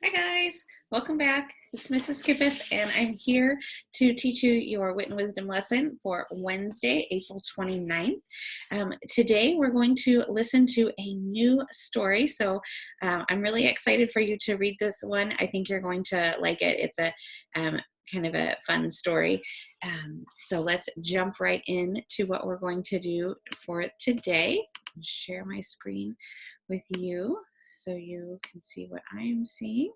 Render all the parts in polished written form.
Hi guys, welcome back. It's Mrs. Kippis and I'm here to teach you your Wit and Wisdom lesson for Wednesday, April 29th. Today we're going to listen to a new story, so I'm really excited for you to read this one. I think you're going to like it. It's a kind of a fun story. So let's jump right in to what we're going to do for today. Share my screen with you so you can see what I'm seeing.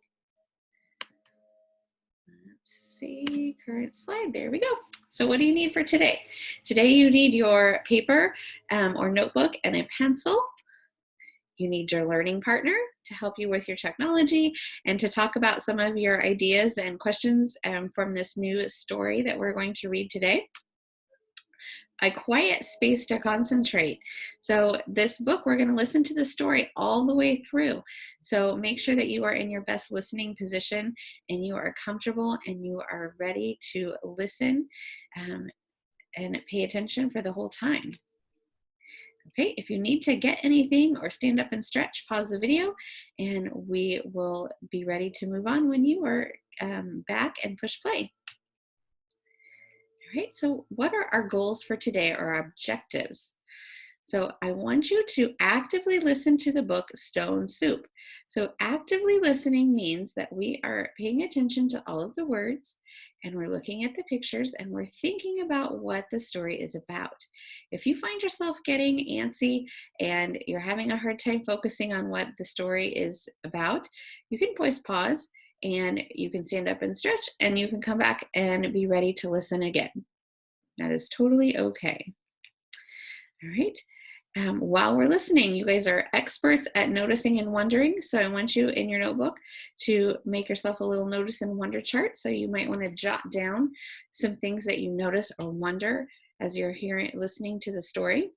Let's see, current slide, there we go. So what do you need for today? Today you need your paper or notebook and a pencil. You need your learning partner to help you with your technology and to talk about some of your ideas and questions from this new story that we're going to read today. A quiet space to concentrate. So this book, we're going to listen to the story all the way through. So make sure that you are in your best listening position and you are comfortable and you are ready to listen and pay attention for the whole time. Okay, if you need to get anything or stand up and stretch, pause the video and we will be ready to move on when you are back and push play. All right, so what are our goals for today or our objectives? So I want you to actively listen to the book Stone Soup. So actively listening means that we are paying attention to all of the words and we're looking at the pictures and we're thinking about what the story is about. If you find yourself getting antsy and you're having a hard time focusing on what the story is about, you can pause and you can stand up and stretch and you can come back and be ready to listen again. That is totally okay. All right. While we're listening, you guys are experts at noticing and wondering. So I want you in your notebook to make yourself a little notice and wonder chart. So you might want to jot down some things that you notice or wonder as you're listening to the story.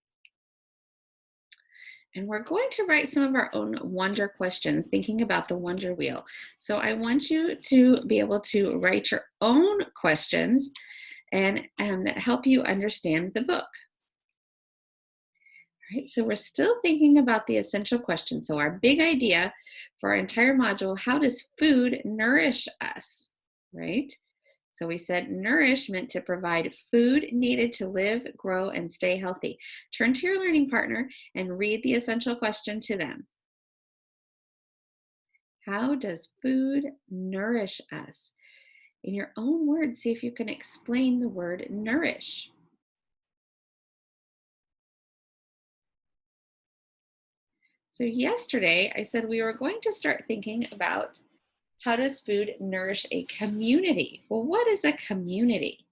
And we're going to write some of our own wonder questions, thinking about the wonder wheel. So I want you to be able to write your own questions and that help you understand the book. All right, so we're still thinking about the essential question. So our big idea for our entire module, how does food nourish us, right? So we said nourish meant to provide food needed to live, grow, and stay healthy. Turn to your learning partner and read the essential question to them. How does food nourish us? In your own words, see if you can explain the word nourish. So yesterday, I said we were going to start thinking about how does food nourish a community? Well, what is a community?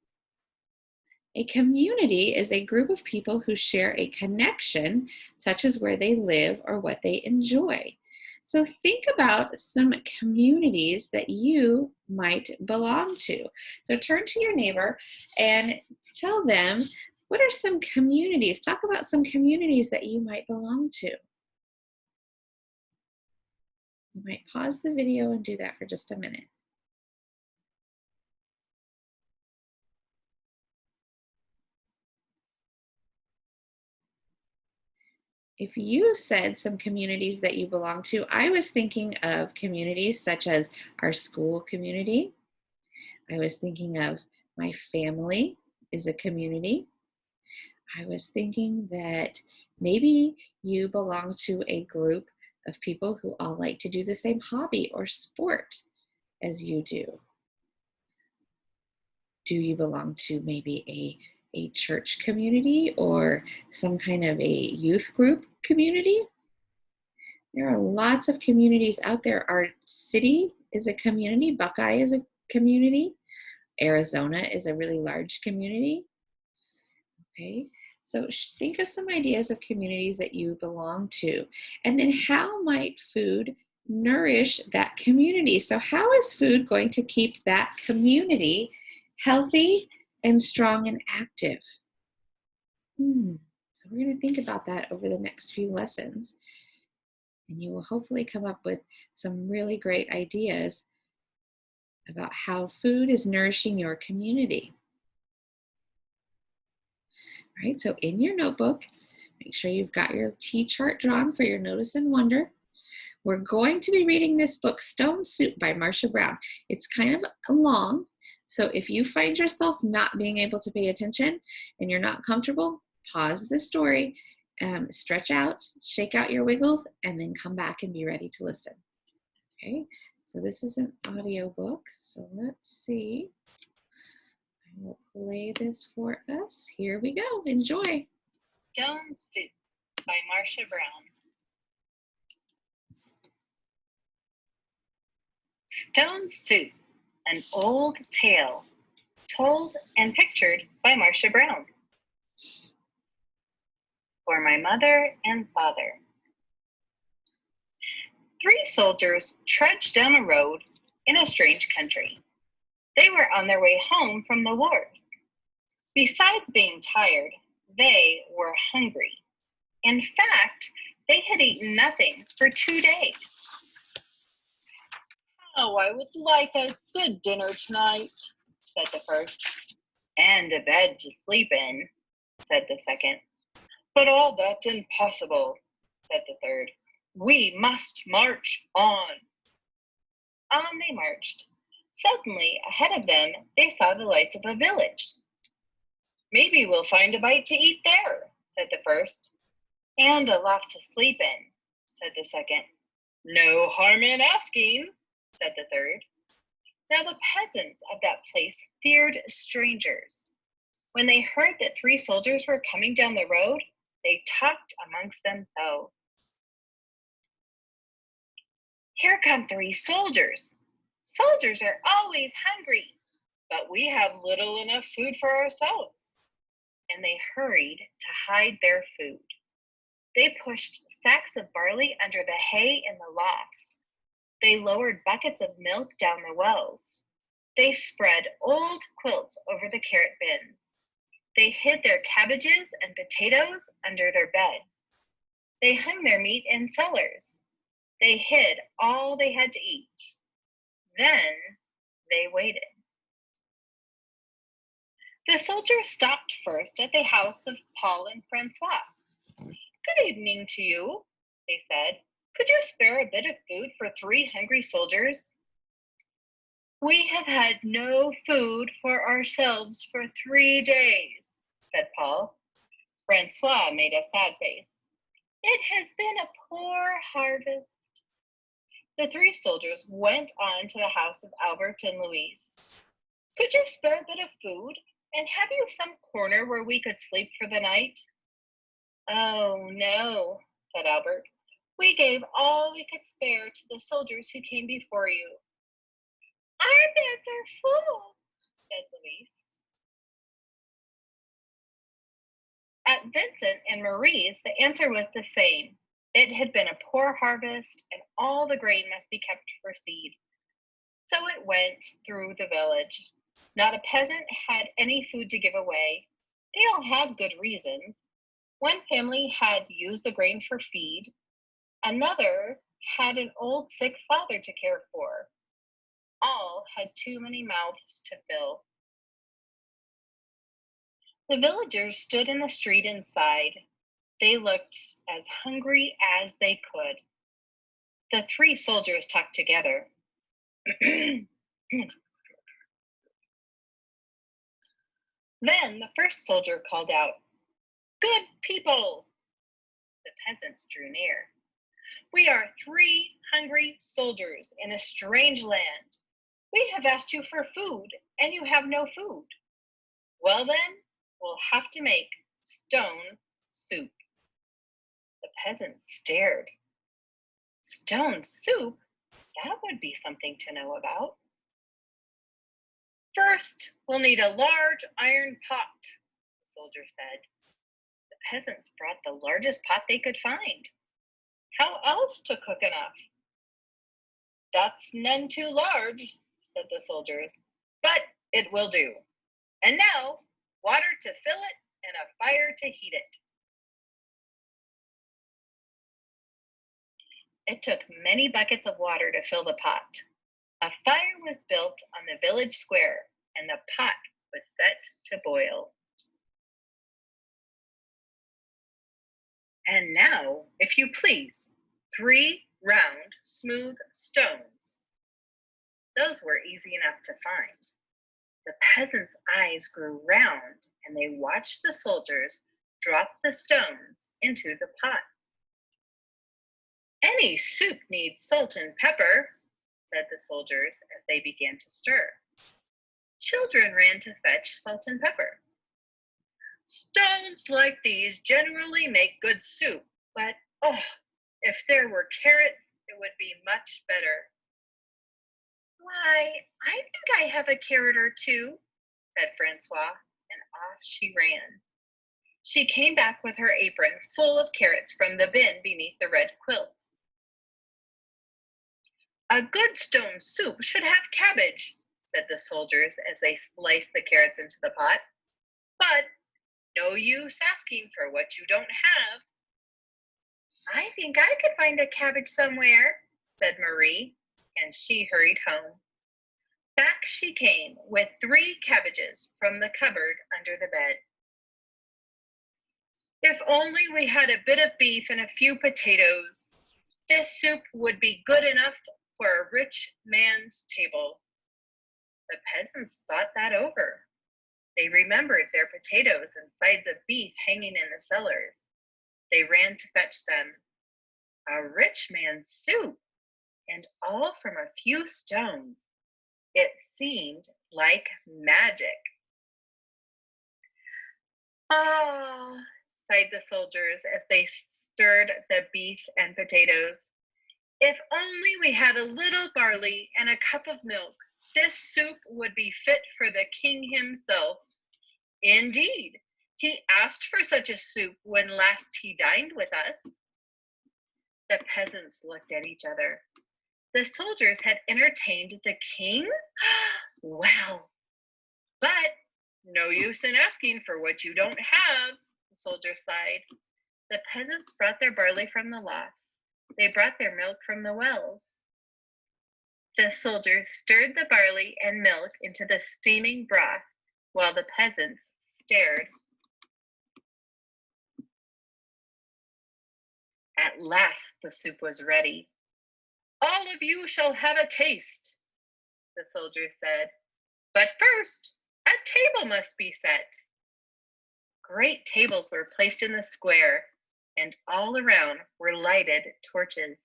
A community is a group of people who share a connection, such as where they live or what they enjoy. So think about some communities that you might belong to. So turn to your neighbor and tell them, what are some communities? Talk about some communities that you might belong to. You might pause the video and do that for just a minute. If you said some communities that you belong to, I was thinking of communities such as our school community. I was thinking of my family is a community. I was thinking that maybe you belong to a group of people who all like to do the same hobby or sport as you do. Do you belong to maybe a church community or some kind of a youth group community? There are lots of communities out there. Our city is a community. Buckeye is a community. Arizona is a really large community. Okay, so think of some ideas of communities that you belong to. And then how might food nourish that community? So how is food going to keep that community healthy and strong and active? So we're going to think about that over the next few lessons. And you will hopefully come up with some really great ideas about how food is nourishing your community. All right, so in your notebook, make sure you've got your T chart drawn for your notice and wonder. We're going to be reading this book, Stone Soup by Marcia Brown. It's kind of long, so if you find yourself not being able to pay attention and you're not comfortable, pause the story, stretch out, shake out your wiggles, and then come back and be ready to listen. Okay, so this is an audio book, so let's see. I will play this for us. Here we go. Enjoy. Stone Soup by Marcia Brown. Stone Soup, an old tale, told and pictured by Marcia Brown. For my mother and father. 3 soldiers trudged down a road in a strange country. They were on their way home from the wars. Besides being tired, they were hungry. In fact, they had eaten nothing for 2 days. "Oh, I would like a good dinner tonight," said the first. "And a bed to sleep in," said the second. "But all that's impossible," said the third. "We must march on." On they marched. Suddenly, ahead of them, they saw the lights of a village. "Maybe we'll find a bite to eat there," said the first. "And a loft to sleep in," said the second. "No harm in asking," said the third. Now the peasants of that place feared strangers. When they heard that 3 soldiers were coming down the road, they talked amongst themselves. "Here come 3 soldiers. Soldiers are always hungry, but we have little enough food for ourselves." And they hurried to hide their food. They pushed sacks of barley under the hay in the lofts. They lowered buckets of milk down the wells. They spread old quilts over the carrot bins. They hid their cabbages and potatoes under their beds. They hung their meat in cellars. They hid all they had to eat. Then they waited. The soldiers stopped first at the house of Paul and Francois. "Good evening to you," they said. "Could you spare a bit of food for 3 hungry soldiers?" "We have had no food for ourselves for 3 days," said Paul. Francois made a sad face. "It has been a poor harvest." The 3 soldiers went on to the house of Albert and Louise. "Could you spare a bit of food, and have you some corner where we could sleep for the night?" "Oh, no," said Albert. "We gave all we could spare to the soldiers who came before you." "Our beds are full," said Louise. At Vincent and Marie's, the answer was the same. It had been a poor harvest, and all the grain must be kept for seed. So it went through the village. Not a peasant had any food to give away. They all had good reasons. One family had used the grain for feed. Another had an old sick father to care for. All had too many mouths to fill. The villagers stood in the street and sighed. They looked as hungry as they could. The 3 soldiers talked together. Then the first soldier called out, "Good people!" The peasants drew near. "We are 3 hungry soldiers in a strange land. We have asked you for food, and you have no food. Well then, we'll have to make stone soup." The peasants stared. Stone soup? That would be something to know about. "First, we'll need a large iron pot," the soldier said. The peasants brought the largest pot they could find. "How else to cook enough?" "That's none too large," said the soldiers, "but it will do. And now, water to fill it and a fire to heat it." It took many buckets of water to fill the pot. A fire was built on the village square, and the pot was set to boil. And now, if you please, 3 round, smooth stones. Those were easy enough to find. The peasants' eyes grew round, and they watched the soldiers drop the stones into the pot. Any soup needs salt and pepper, said the soldiers as they began to stir. Children ran to fetch salt and pepper. Stones like these generally make good soup, but oh, if there were carrots, it would be much better. Why, I think I have a carrot or two, said Francois, and off she ran. She came back with her apron full of carrots from the bin beneath the red quilt. A good stone soup should have cabbage, said the soldiers as they sliced the carrots into the pot. But no use asking for what you don't have. I think I could find a cabbage somewhere, said Marie, and she hurried home. Back she came with 3 cabbages from the cupboard under the bed. If only we had a bit of beef and a few potatoes, this soup would be good enough for a rich man's table. The peasants thought that over. They remembered their potatoes and sides of beef hanging in the cellars. They ran to fetch them. A rich man's soup, and all from a few stones. It seemed like magic. Ah, sighed the soldiers as they stirred the beef and potatoes. If only we had a little barley and a cup of milk, this soup would be fit for the king himself. Indeed, he asked for such a soup when last he dined with us. The peasants looked at each other. The soldiers had entertained the king? Well, but no use in asking for what you don't have, the soldier sighed. The peasants brought their barley from the lofts. They brought their milk from the wells. The soldiers stirred the barley and milk into the steaming broth while the peasants stared. At last the soup was ready. All of you shall have a taste, the soldiers said. But first, a table must be set. Great tables were placed in the square, and all around were lighted torches.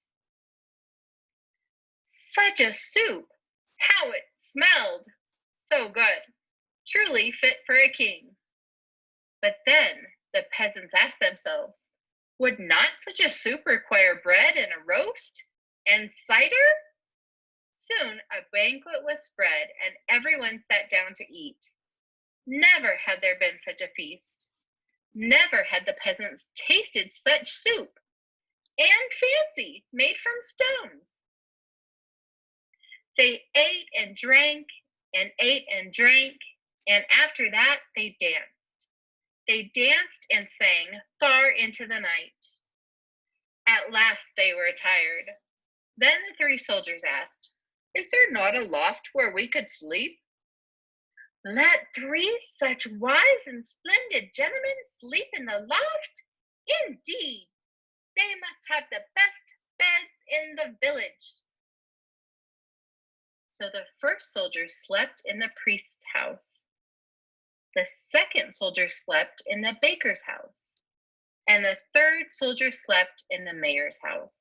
Such a soup! How it smelled! So good! Truly fit for a king. But then the peasants asked themselves, would not such a soup require bread and a roast and cider? Soon a banquet was spread and everyone sat down to eat. Never had there been such a feast. Never had the peasants tasted such soup, and fancy, made from stones. They ate and drank and ate and drank, and after that they danced. They danced and sang far into the night. At last they were tired. Then the 3 soldiers asked, is there not a loft where we could sleep? Let 3 such wise and splendid gentlemen sleep in the loft? Indeed, they must have the best beds in the village. So the first soldier slept in the priest's house. The second soldier slept in the baker's house. And the third soldier slept in the mayor's house.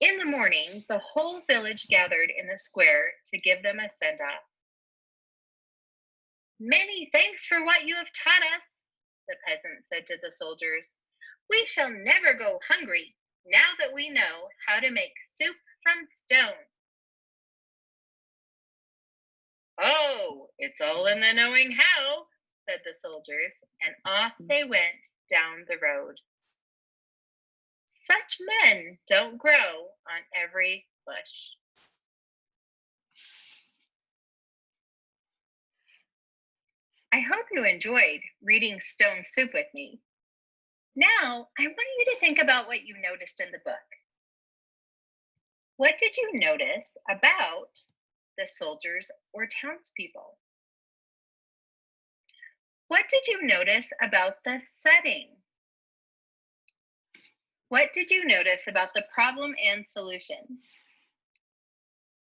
In the morning, the whole village gathered in the square to give them a send-off. Many thanks for what you have taught us, the peasant said to the soldiers. We shall never go hungry now that we know how to make soup from stone. Oh, it's all in the knowing how, said the soldiers, and off they went down the road. Such men don't grow on every bush. I hope you enjoyed reading Stone Soup with me. Now, I want you to think about what you noticed in the book. What did you notice about the soldiers or townspeople? What did you notice about the setting? What did you notice about the problem and solution?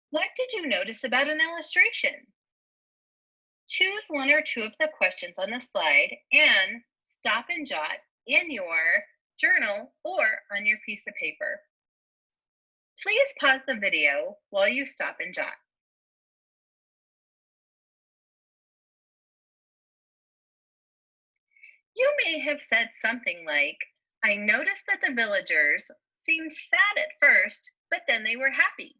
What did you notice about an illustration? Choose one or two of the questions on the slide and stop and jot in your journal or on your piece of paper. Please pause the video while you stop and jot. You may have said something like, I noticed that the villagers seemed sad at first, but then they were happy.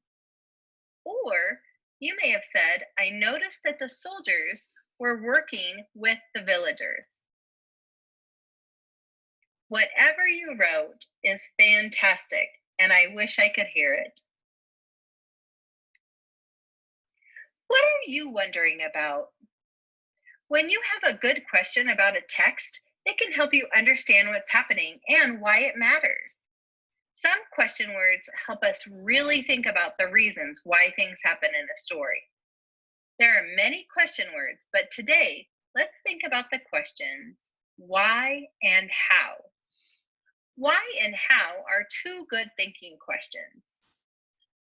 Or you may have said, I noticed that the soldiers were working with the villagers. Whatever you wrote is fantastic, and I wish I could hear it. What are you wondering about? When you have a good question about a text, it can help you understand what's happening and why it matters. Some question words help us really think about the reasons why things happen in a story. There are many question words, but today, let's think about the questions why and how. Why and how are two good thinking questions.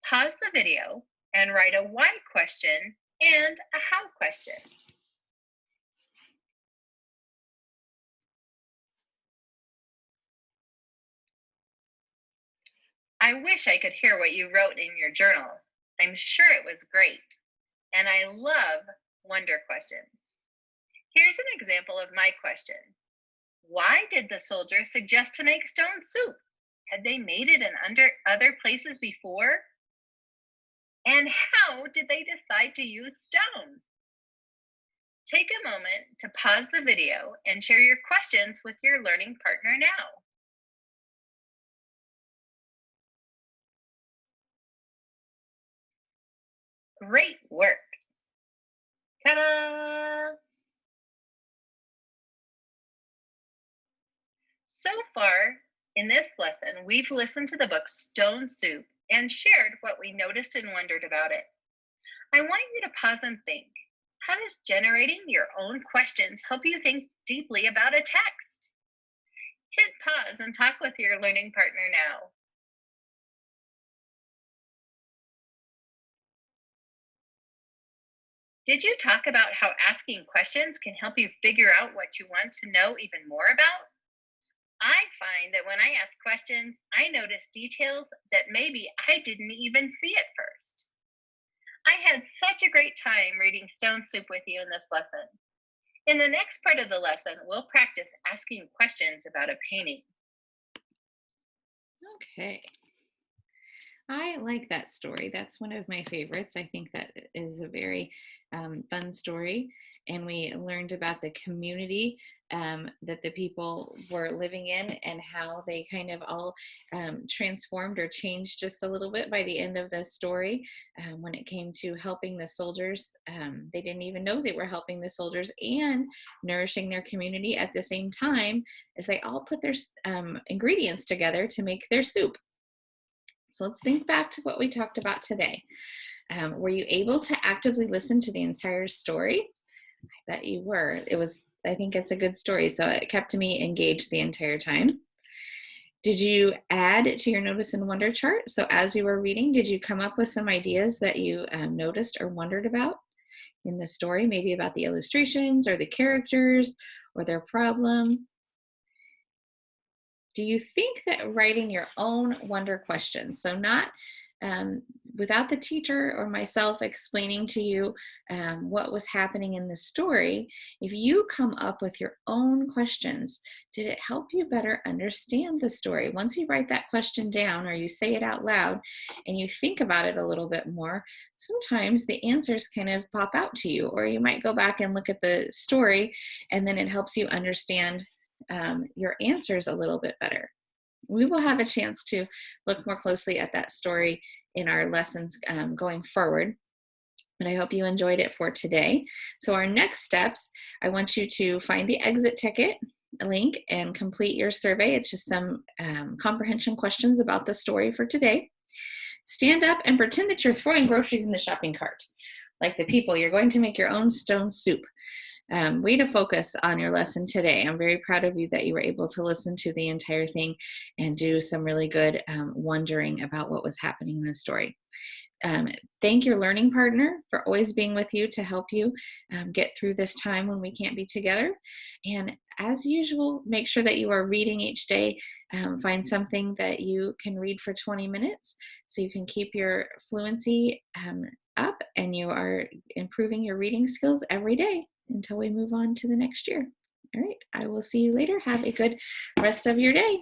Pause the video and write a why question and a how question. I wish I could hear what you wrote in your journal. I'm sure it was great. And I love wonder questions. Here's an example of my question. Why did the soldiers suggest to make stone soup? Had they made it in other places before? And how did they decide to use stones? Take a moment to pause the video and share your questions with your learning partner now. Great work. Ta-da! So far in this lesson, we've listened to the book Stone Soup and shared what we noticed and wondered about it. I want you to pause and think. How does generating your own questions help you think deeply about a text? Hit pause and talk with your learning partner now. Did you talk about how asking questions can help you figure out what you want to know even more about? I find that when I ask questions, I notice details that maybe I didn't even see at first. I had such a great time reading Stone Soup with you in this lesson. In the next part of the lesson, we'll practice asking questions about a painting. Okay. I like that story. That's one of my favorites. I think that is a very fun story. And we learned about the community that the people were living in and how they kind of all transformed or changed just a little bit by the end of the story. When it came to helping the soldiers, they didn't even know they were helping the soldiers and nourishing their community at the same time as they all put their ingredients together to make their soup. So let's think back to what we talked about today. Were you able to actively listen to the entire story? I bet you were. I think it's a good story, so it kept me engaged the entire time. Did you add to your notice and wonder chart? So as you were reading, did you come up with some ideas that you noticed or wondered about in the story, maybe about the illustrations or the characters or their problem? Do you think that writing your own wonder questions, so not without the teacher or myself explaining to you what was happening in the story, if you come up with your own questions, did it help you better understand the story? Once you write that question down or you say it out loud and you think about it a little bit more, sometimes the answers kind of pop out to you, or you might go back and look at the story and then it helps you understand your answers a little bit better. We will have a chance to look more closely at that story in our lessons going forward. But I hope you enjoyed it for today. So our next steps, I want you to find the exit ticket link and complete your survey. It's just some comprehension questions about the story for today. Stand up and pretend that you're throwing groceries in the shopping cart. Like the people, you're going to make your own stone soup. Way to focus on your lesson today. I'm very proud of you that you were able to listen to the entire thing and do some really good wondering about what was happening in the story. Um, thank your learning partner for always being with you to help you get through this time when we can't be together. And as usual, make sure that you are reading each day. Find something that you can read for 20 minutes so you can keep your fluency up and you are improving your reading skills every day until we move on to the next year. All right, I will see you later. Have a good rest of your day.